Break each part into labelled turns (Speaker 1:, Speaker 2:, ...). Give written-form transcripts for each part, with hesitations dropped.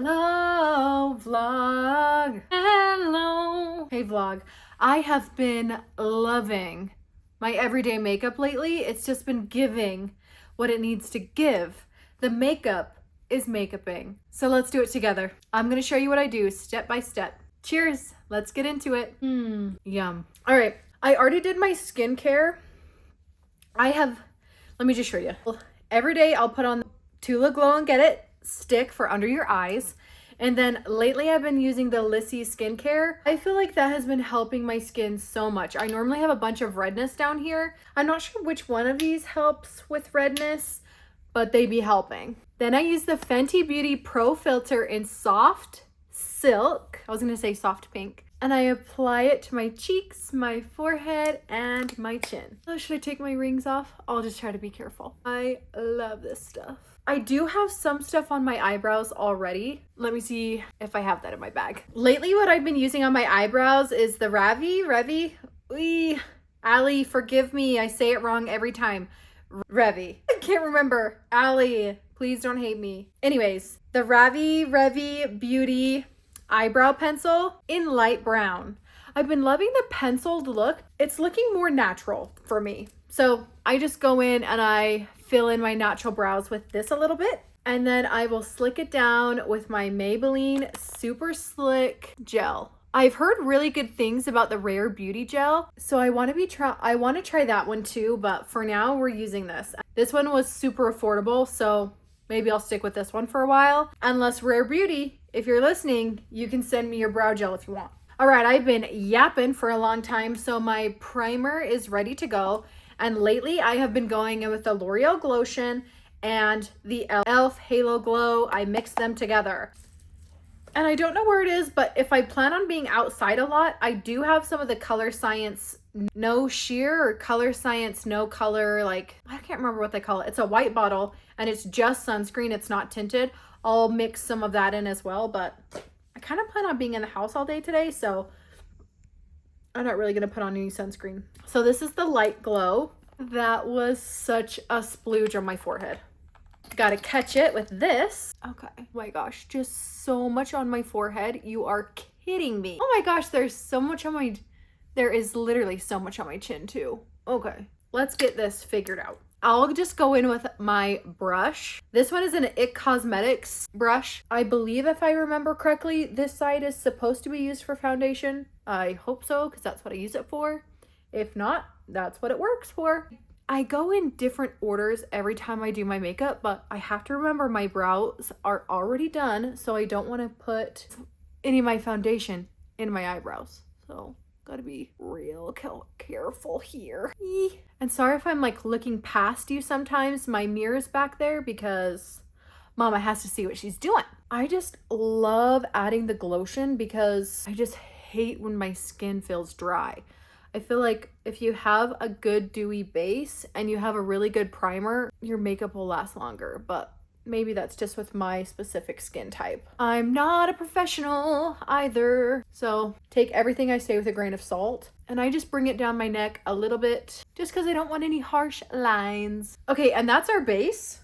Speaker 1: Hello, vlog. Hello. Hey, vlog. I have been loving my everyday makeup lately. It's just been giving what it needs to give. The makeup is makeuping. So let's do it together. I'm going to show you what I do step by step. Cheers. Let's get into it. Yum. All right. I already did my skincare. Let me just show you. Every day I'll put on Tula Glow and Get It stick for under your eyes. And then lately I've been using the Lissy skincare. I feel like that has been helping my skin so much. I normally have a bunch of redness down here. I'm not sure which one of these helps with redness, but they be helping. Then I use the Fenty Beauty Pro Filter in Soft Silk. I was gonna say soft pink. And I apply it to my cheeks, my forehead, and my chin. Oh, should I take my rings off? I'll just try to be careful. I love this stuff. I do have some stuff on my eyebrows already. Let me see if I have that in my bag. Lately, what I've been using on my eyebrows is the Allie, forgive me. I say it wrong every time. Revy. I can't remember. Allie, please don't hate me. Anyways, the Revy Beauty eyebrow pencil in light brown. I've been loving the penciled look. It's looking more natural for me. So I just go in and I fill in my natural brows with this a little bit. And then I will slick it down with my Maybelline Super Slick Gel. I've heard really good things about the Rare Beauty Gel. So I want to try that one too, but for now we're using this. This one was super affordable, so maybe I'll stick with this one for a while. Unless Rare Beauty, if you're listening, you can send me your brow gel if you want. All right, I've been yapping for a long time, so my primer is ready to go. And lately I have been going in with the L'Oreal Glotion and the e.l.f. Halo Glow. I mix them together. And I don't know where it is, but if I plan on being outside a lot, I do have some of the Color Science No Sheer or Color Science No Color, like, I can't remember what they call it. It's a white bottle and it's just sunscreen. It's not tinted. I'll mix some of that in as well, but I kind of plan on being in the house all day today, so I'm not really going to put on any sunscreen. So this is the Light Glow. That was such a splooge on my forehead. Gotta catch it with this. Okay. Oh my gosh, just so much on my forehead. You are kidding me. Oh my gosh, there is literally so much on my chin too. Okay, let's get this figured out. I'll just go in with my brush. This one is an IT Cosmetics brush. I believe, if I remember correctly, this side is supposed to be used for foundation. I hope so, because that's what I use it for. If not, that's what it works for. I go in different orders every time I do my makeup, but I have to remember my brows are already done, so I don't want to put any of my foundation in my eyebrows. So gotta be real careful here. And sorry if I'm like looking past you sometimes. My mirror's back there because Mama has to see what she's doing. I just love adding the Glotion because I just hate when my skin feels dry. I feel like if you have a good dewy base and you have a really good primer, your makeup will last longer, but maybe that's just with my specific skin type. I'm not a professional either, so take everything I say with a grain of salt. And I just bring it down my neck a little bit just because I don't want any harsh lines. Okay, and that's our base.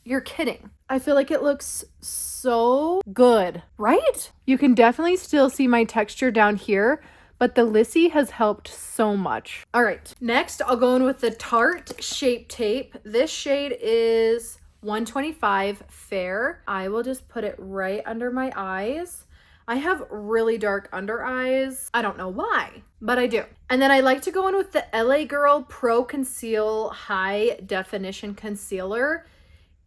Speaker 1: You're kidding. I feel like it looks so good, right? You can definitely still see my texture down here, but the Lissy has helped so much. All right, next I'll go in with the Tarte Shape Tape. This shade is 125 Fair. I will just put it right under my eyes. I have really dark under eyes. I don't know why, but I do. And then I like to go in with the LA Girl Pro Conceal High Definition Concealer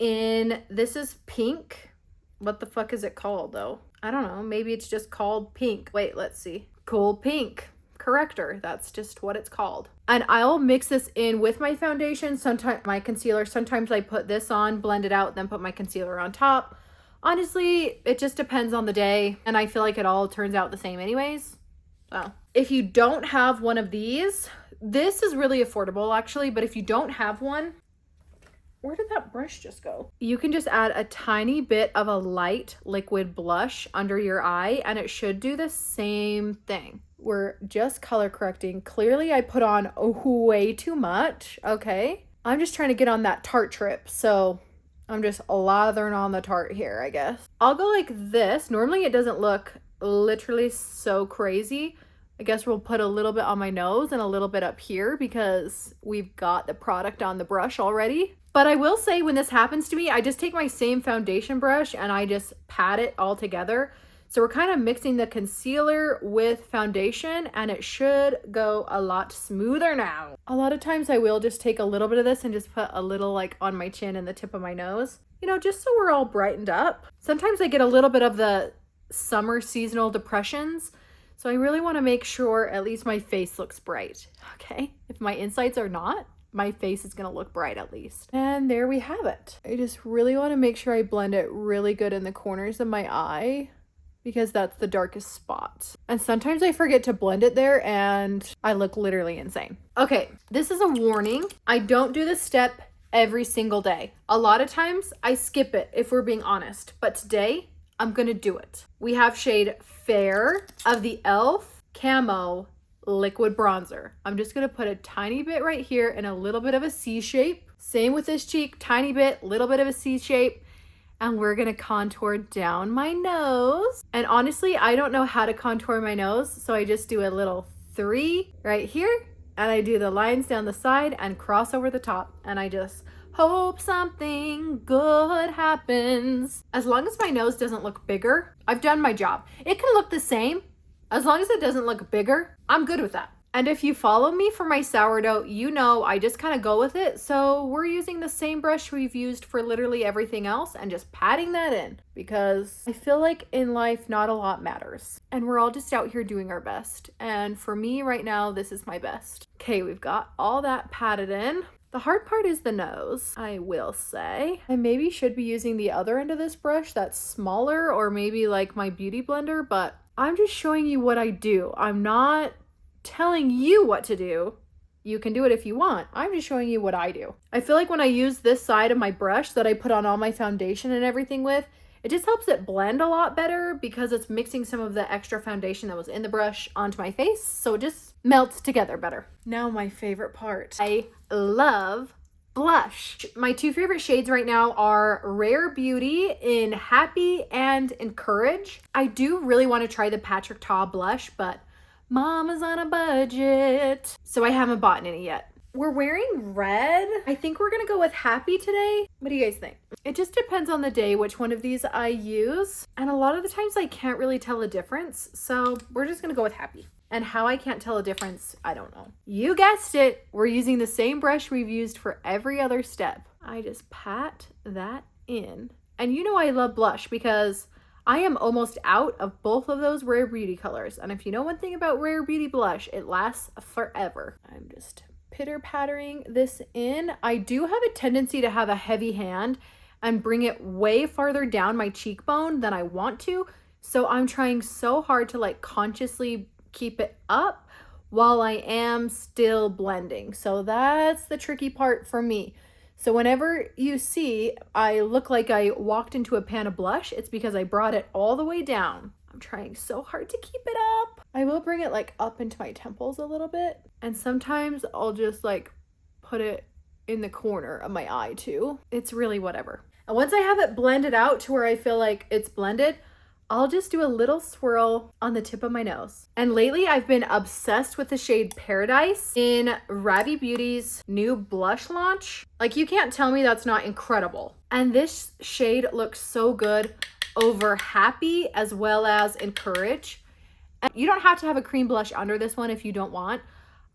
Speaker 1: this is pink. What the fuck is it called though? I don't know, maybe it's just called pink. Wait, let's see. Cool Pink Corrector. That's just what it's called. And I'll mix this in with my foundation, sometimes my concealer. Sometimes I put this on, blend it out, then put my concealer on top. Honestly, it just depends on the day, and I feel like it all turns out the same anyways. So if you don't have one of these, this is really affordable actually, but if you don't have one, where did that brush just go? You can just add a tiny bit of a light liquid blush under your eye and it should do the same thing. We're just color correcting. Clearly I put on way too much, okay? I'm just trying to get on that Tarte trip, so I'm just lathering on the Tarte here, I guess. I'll go like this. Normally it doesn't look literally so crazy. I guess we'll put a little bit on my nose and a little bit up here because we've got the product on the brush already. But I will say when this happens to me, I just take my same foundation brush and I just pat it all together. So we're kind of mixing the concealer with foundation and it should go a lot smoother now. A lot of times I will just take a little bit of this and just put a little like on my chin and the tip of my nose, you know, just so we're all brightened up. Sometimes I get a little bit of the summer seasonal depressions. So I really want to make sure at least my face looks bright, okay? If my insides are not, my face is going to look bright at least. And there we have it. I just really want to make sure I blend it really good in the corners of my eye because that's the darkest spot. And sometimes I forget to blend it there and I look literally insane. Okay, this is a warning. I don't do this step every single day. A lot of times I skip it if we're being honest, but today I'm gonna do it. We have shade Fair of the e.l.f. Camo Liquid Bronzer. I'm just gonna put a tiny bit right here in a little bit of a C shape. Same with this cheek, tiny bit, little bit of a C shape. And we're gonna contour down my nose. And honestly, I don't know how to contour my nose, so I just do a little 3 right here, and I do the lines down the side and cross over the top, and I just hope something good happens. As long as my nose doesn't look bigger, I've done my job. It can look the same. As long as it doesn't look bigger, I'm good with that. And if you follow me for my sourdough, you know I just kind of go with it. So we're using the same brush we've used for literally everything else and just patting that in because I feel like in life, not a lot matters. And we're all just out here doing our best. And for me right now, this is my best. Okay, we've got all that patted in. The hard part is the nose, I will say. I maybe should be using the other end of this brush that's smaller or maybe like my beauty blender, but I'm just showing you what I do. I'm not telling you what to do. You can do it if you want. I'm just showing you what I do. I feel like when I use this side of my brush that I put on all my foundation and everything with, it just helps it blend a lot better because it's mixing some of the extra foundation that was in the brush onto my face. So it just melts together better. Now my favorite part. I love blush. My two favorite shades right now are Rare Beauty in Happy and Encourage. I do really want to try the Patrick Ta blush, but Mama's on a budget, so I haven't bought any yet. We're wearing red. I think we're gonna go with Happy today. What do you guys think? It just depends on the day which one of these I use, and a lot of the times I can't really tell a difference, so we're just gonna go with Happy. And how I can't tell a difference, I don't know. You guessed it, we're using the same brush we've used for every other step. I just pat that in. And you know I love blush because I am almost out of both of those Rare Beauty colors. And if you know one thing about Rare Beauty blush, it lasts forever. I'm just pitter-pattering this in. I do have a tendency to have a heavy hand and bring it way farther down my cheekbone than I want to. So I'm trying so hard to like consciously keep it up while I am still blending. So that's the tricky part for me. So whenever you see I look like I walked into a pan of blush, it's because I brought it all the way down. I'm trying so hard to keep it up. I will bring it like up into my temples a little bit. And sometimes I'll just like put it in the corner of my eye too. It's really whatever. And once I have it blended out to where I feel like it's blended, I'll just do a little swirl on the tip of my nose. And lately I've been obsessed with the shade Paradise in Ravi Beauty's new blush launch. Like you can't tell me that's not incredible. And this shade looks so good over Happy as well as Encourage. And you don't have to have a cream blush under this one if you don't want.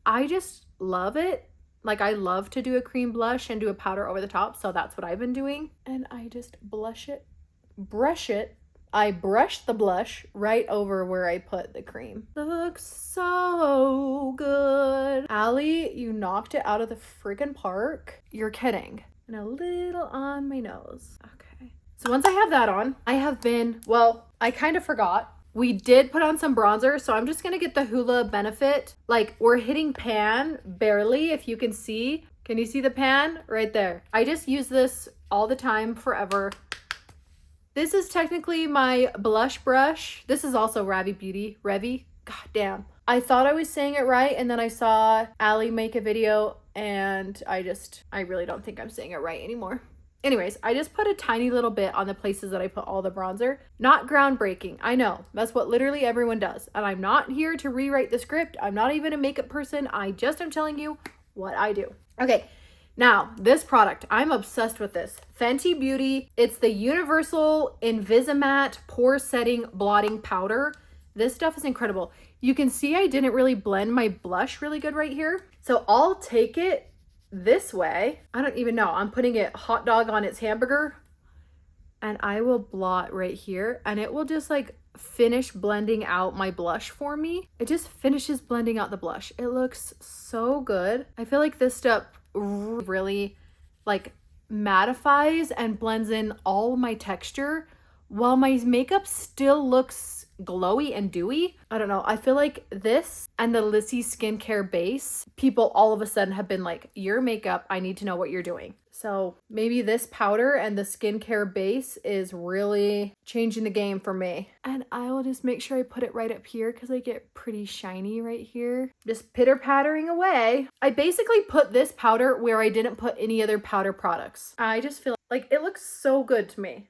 Speaker 1: I just love it. Like I love to do a cream blush and do a powder over the top. So that's what I've been doing. And I just brush it. I brush the blush right over where I put the cream. Looks so good. Allie, you knocked it out of the freaking park. You're kidding. And a little on my nose. Okay. So once I have that on, I kind of forgot. We did put on some bronzer, so I'm just gonna get the Hoola Benefit. Like we're hitting pan barely, if you can see. Can you see the pan? Right there. I just use this all the time, forever. This is technically my blush brush. This is also Ravi Beauty. Revy. God damn. I thought I was saying it right, and then I saw Allie make a video, and I really don't think I'm saying it right anymore. Anyways, I just put a tiny little bit on the places that I put all the bronzer. Not groundbreaking. I know. That's what literally everyone does. And I'm not here to rewrite the script. I'm not even a makeup person. I just am telling you what I do. Okay. Now, this product, I'm obsessed with this. Fenty Beauty. It's the Universal Invisimatte Pore Setting Blotting Powder. This stuff is incredible. You can see I didn't really blend my blush really good right here. So I'll take it this way. I don't even know. I'm putting it hot dog on its hamburger. And I will blot right here. And it will just like finish blending out my blush for me. It just finishes blending out the blush. It looks so good. I feel like this step really like mattifies and blends in all my texture while my makeup still looks glowy and dewy. I don't know. I feel like this and the Lissy skincare base, people all of a sudden have been like, your makeup, I need to know what you're doing. So maybe this powder and the skincare base is really changing the game for me. And I will just make sure I put it right up here because I get pretty shiny right here. Just pitter pattering away. I basically put this powder where I didn't put any other powder products. I just feel like it looks so good to me.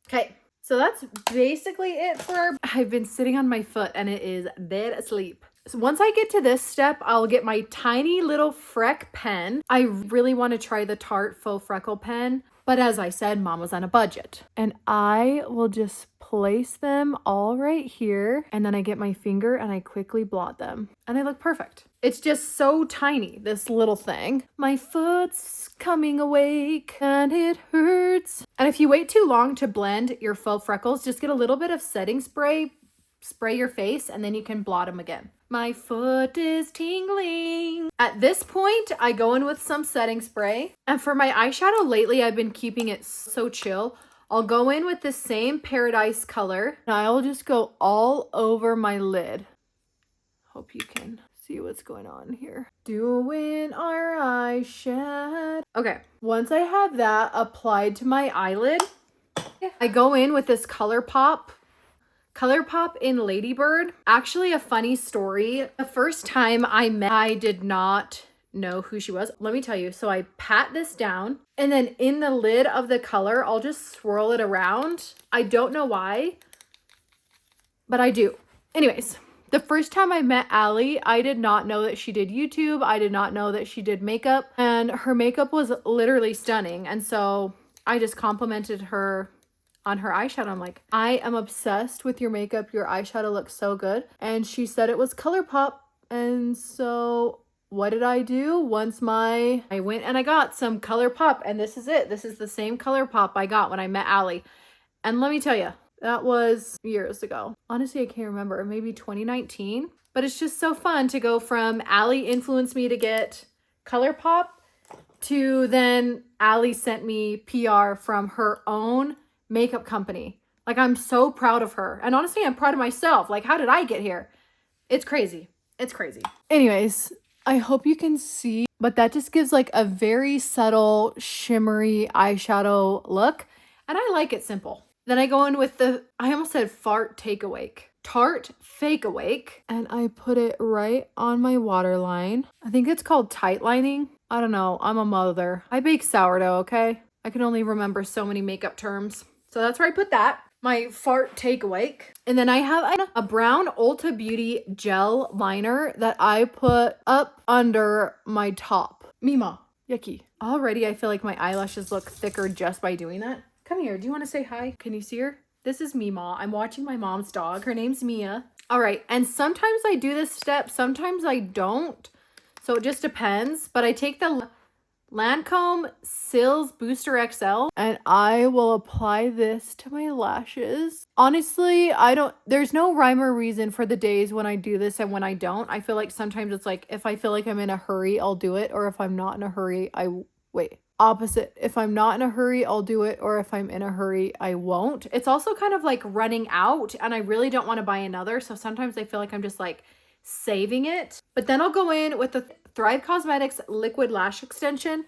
Speaker 1: Okay. So that's basically it for, I've been sitting on my foot and it is dead asleep. So once I get to this step, I'll get my tiny little Freck pen. I really want to try the Tarte Faux Freckle pen, but as I said, Mom was on a budget. And I will just place them all right here. And then I get my finger and I quickly blot them. And they look perfect. It's just so tiny, this little thing. My foot's coming awake and it hurts. And if you wait too long to blend your faux freckles, just get a little bit of setting spray, spray your face, and then you can blot them again. My foot is tingling. At this point, I go in with some setting spray. And for my eyeshadow lately, I've been keeping it so chill. I'll go in with the same Paradise color. And I'll just go all over my lid. Hope you can see what's going on here. Doing our eyeshadow. Okay, once I have that applied to my eyelid, I go in with this ColourPop in Ladybird. Actually, a funny story. The first time I met, I did not know who she was. Let me tell you. So I pat this down and then in the lid of the color, I'll just swirl it around. I don't know why, but I do. Anyways, the first time I met Allie, I did not know that she did YouTube. I did not know that she did makeup, and her makeup was literally stunning. And so I just complimented her on her eyeshadow. I'm like, I am obsessed with your makeup. Your eyeshadow looks so good. And she said it was ColourPop. And so what did I do? I went and I got some ColourPop, and this is it. This is the same ColourPop I got when I met Allie. And let me tell you, that was years ago. Honestly, I can't remember. Maybe 2019. But it's just so fun to go from Allie influenced me to get ColourPop to then Allie sent me PR from her own makeup company. Like, I'm so proud of her. And honestly, I'm proud of myself. Like, how did I get here? It's crazy. It's crazy. Anyways, I hope you can see, but that just gives like a very subtle shimmery eyeshadow look. And I like it simple. Then I go in with I almost said Tarte Fake Awake. And I put it right on my waterline. I think it's called tight lining. I don't know. I'm a mother. I bake sourdough, okay? I can only remember so many makeup terms. So that's where I put that. My Take Awake. And then I have a brown Ulta Beauty gel liner that I put up under my top. Mima, yucky. Already I feel like my eyelashes look thicker just by doing that. Come here. Do you want to say hi? Can you see her? This is Mima. I'm watching my mom's dog. Her name's Mia. All right. And sometimes I do this step. Sometimes I don't. So it just depends. But I take the Lancome Sills Booster XL and I will apply this to my lashes. Honestly, there's no rhyme or reason for the days when I do this and when I don't. I feel like sometimes it's like, if I feel like I'm in a hurry, I'll do it. Or if I'm not in a hurry, opposite. If I'm not in a hurry, I'll do it. Or if I'm in a hurry, I won't. It's also kind of like running out and I really don't want to buy another. So sometimes I feel like I'm just like saving it. But then I'll go in with the Thrive Cosmetics Liquid Lash Extension.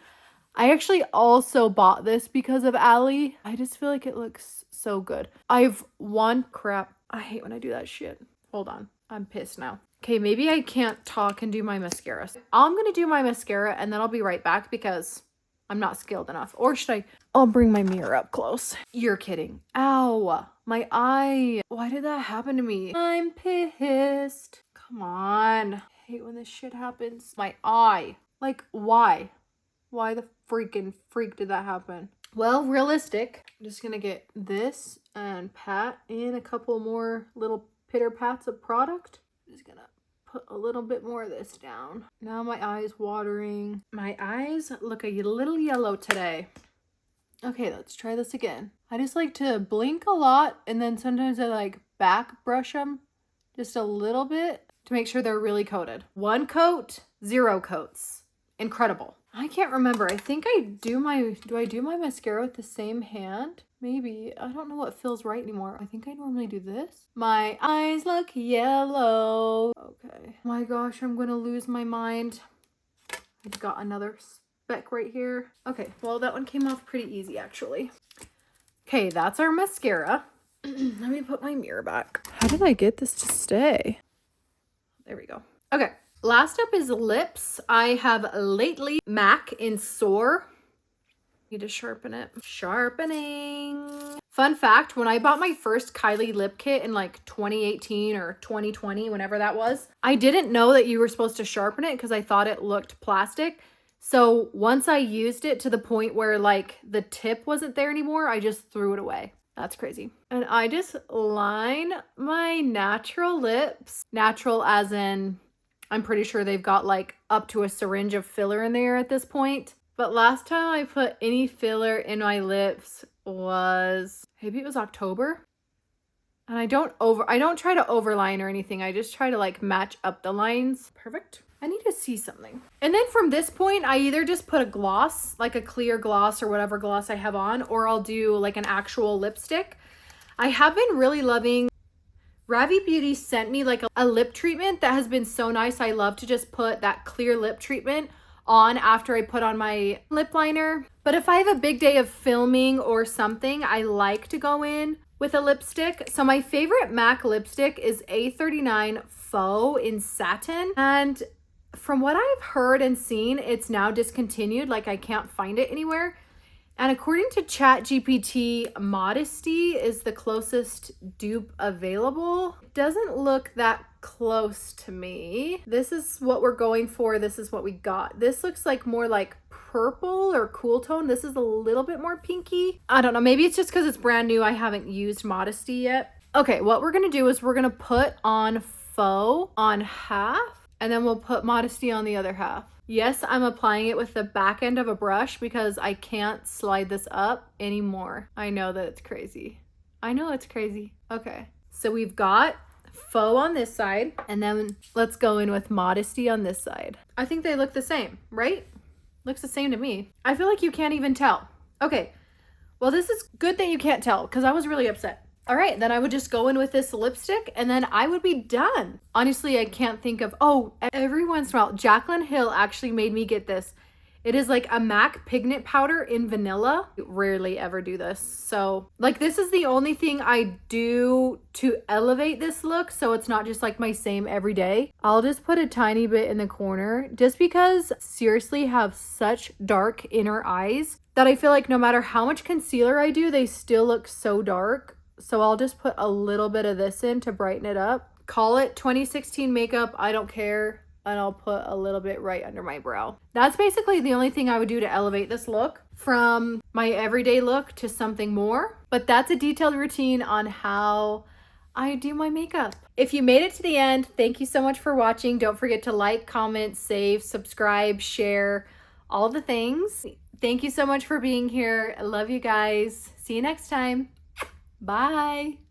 Speaker 1: I actually also bought this because of Allie. I just feel like it looks so good. Crap. I hate when I do that shit. Hold on. I'm pissed now. Okay, maybe I can't talk and do my mascara. I'm going to do my mascara and then I'll be right back because I'm not skilled enough. Or should I? I'll bring my mirror up close. You're kidding. Ow. My eye. Why did that happen to me? I'm pissed. Come on. I hate when this shit happens. My eye. Like, why? Why the freaking freak did that happen? Well, realistic. I'm just gonna get this and pat in a couple more little pitter pats of product. I'm just gonna put a little bit more of this down. Now my eye's watering. My eyes look a little yellow today. Okay, let's try this again. I just like to blink a lot, and then sometimes I like back brush them just a little bit to make sure they're really coated. 1 coat, 0 coats. Incredible. I can't remember. I think do I do my mascara with the same hand? Maybe. I don't know what feels right anymore. I think I normally do this. My eyes look yellow. Okay. My gosh, I'm gonna lose my mind. I've got another speck right here. Okay, well, that one came off pretty easy, actually. Okay, that's our mascara. Let me put my mirror back. How did I get this to stay? There we go. Okay. Last up is lips. I have lately MAC in Soar. Need to sharpen it. Sharpening. Fun fact, when I bought my first Kylie lip kit in like 2018 or 2020, whenever that was, I didn't know that you were supposed to sharpen it because I thought it looked plastic. So once I used it to the point where like the tip wasn't there anymore, I just threw it away. That's crazy. And I just line my natural lips. Natural as in, I'm pretty sure they've got like up to a syringe of filler in there at this point. But last time I put any filler in my lips was, maybe it was October. And I don't try to overline or anything. I just try to like match up the lines. Perfect. I need to see something. And then from this point, I either just put a gloss, like a clear gloss or whatever gloss I have on, or I'll do like an actual lipstick. I have been really loving, Ravi Beauty sent me like a lip treatment that has been so nice. I love to just put that clear lip treatment on after I put on my lip liner. But if I have a big day of filming or something, I like to go in with a lipstick. So my favorite MAC lipstick is A39 Faux in satin. And from what I've heard and seen, it's now discontinued. Like I can't find it anywhere. And according to ChatGPT, Modesty is the closest dupe available. It doesn't look that close to me. This is what we're going for. This is what we got. This looks like more like purple or cool tone. This is a little bit more pinky. I don't know. Maybe it's just because it's brand new. I haven't used Modesty yet. Okay, what we're going to do is we're going to put on Faux on half, and then we'll put Modesty on the other half. Yes, I'm applying it with the back end of a brush because I can't slide this up anymore. I know that it's crazy. I know it's crazy. Okay, so we've got Faux on this side, and then let's go in with Modesty on this side. I think they look the same, right? Looks the same to me. I feel like you can't even tell. Okay, well, this is good that you can't tell because I was really upset. All right, then I would just go in with this lipstick and then I would be done. Honestly, I can't think of, oh, every once in a while, Jaclyn Hill actually made me get this. It is like a MAC pigment powder in vanilla. I rarely ever do this. So like this is the only thing I do to elevate this look. So it's not just like my same everyday. I'll just put a tiny bit in the corner just because seriously have such dark inner eyes that I feel like no matter how much concealer I do, they still look so dark. So I'll just put a little bit of this in to brighten it up. Call it 2016 makeup. I don't care. And I'll put a little bit right under my brow. That's basically the only thing I would do to elevate this look from my everyday look to something more. But that's a detailed routine on how I do my makeup. If you made it to the end, thank you so much for watching. Don't forget to like, comment, save, subscribe, share, all the things. Thank you so much for being here. I love you guys. See you next time. Bye.